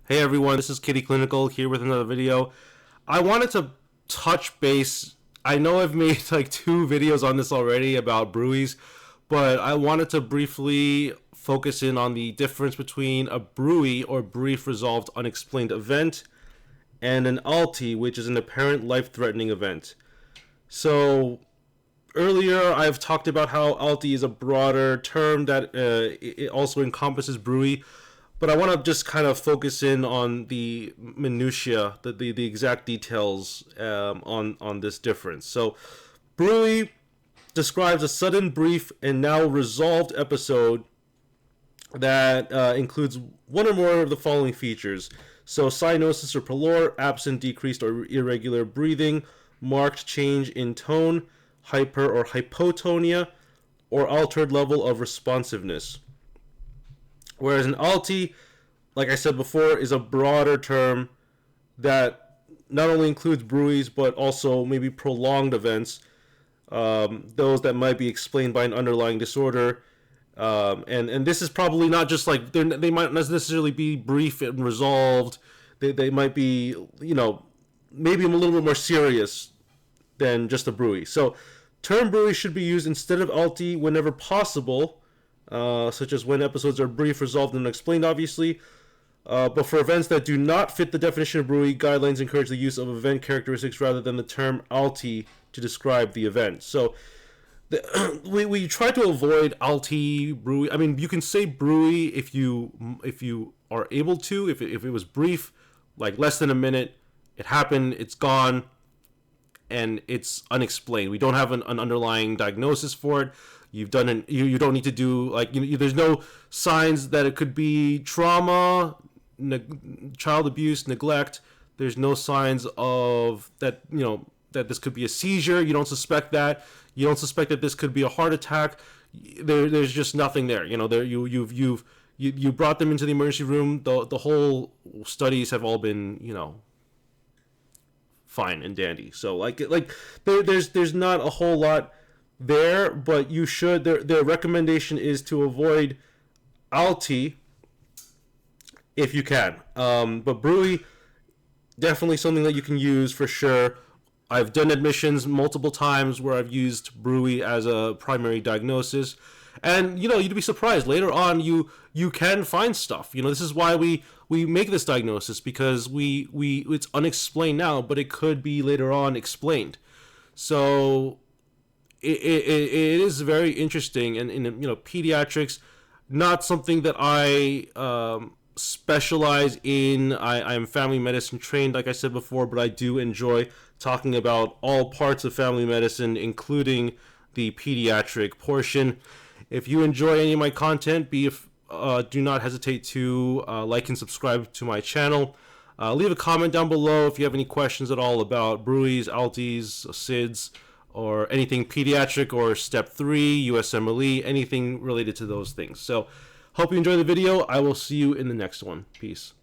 Hey everyone, this is Kitty Clinical here with another video. I wanted to touch base. I know I've made like 2 videos on this already about BRUEs, but I wanted to briefly focus in on the difference between a BRUE or Brief Resolved Unexplained Event and an ALTE, which is an apparent life-threatening event. So earlier I've talked about how ALTE is a broader term that it also encompasses BRUE, but I want to just kind of focus in on the minutiae, the exact details on this difference. So, BRUE describes a sudden, brief, and now resolved episode that includes one or more of the following features. So, cyanosis or pallor, absent, decreased, or irregular breathing, marked change in tone, hyper or hypotonia, or altered level of responsiveness. Whereas an ALTE, like I said before, is a broader term that not only includes BRUEs, but also maybe prolonged events, those that might be explained by an underlying disorder. And this is probably not just like, they might not necessarily be brief and resolved. They might be, maybe a little bit more serious than just a BRUE. So term BRUE should be used instead of ALTE whenever possible, such as when episodes are brief, resolved, and unexplained, obviously. But for events that do not fit the definition of BRUE, guidelines encourage the use of event characteristics rather than the term ALTE to describe the event. So we try to avoid ALTE, BRUE. I mean, you can say BRUE if you are able to. If it was brief, like less than a minute, it happened, it's gone, and it's unexplained. We don't have an underlying diagnosis for it. You've done it. You don't need to do there's no signs that it could be trauma, child abuse, neglect. There's no signs of that. That this could be a seizure. You don't suspect that. You don't suspect that this could be a heart attack. There's just nothing there. You brought them into the emergency room. The whole studies have all been fine and dandy. So there's not a whole lot there, but you should. Their recommendation is to avoid ALTE if you can. But BRUE, definitely something that you can use for sure. I've done admissions multiple times where I've used BRUE as a primary diagnosis, and you'd be surprised later on you can find stuff. This is why we make this diagnosis, because we it's unexplained now, but it could be later on explained. So it is very interesting, and in pediatrics, not something that I specialize in. I'm family medicine trained, like I said before, but I do enjoy talking about all parts of family medicine, including the pediatric portion. If you enjoy any of my content, do not hesitate to like and subscribe to my channel. Leave a comment down below if you have any questions at all about BRUEs, ALTEs, SIDS, or anything pediatric or step 3, USMLE, anything related to those things. So hope you enjoy the video. I will see you in the next one. Peace.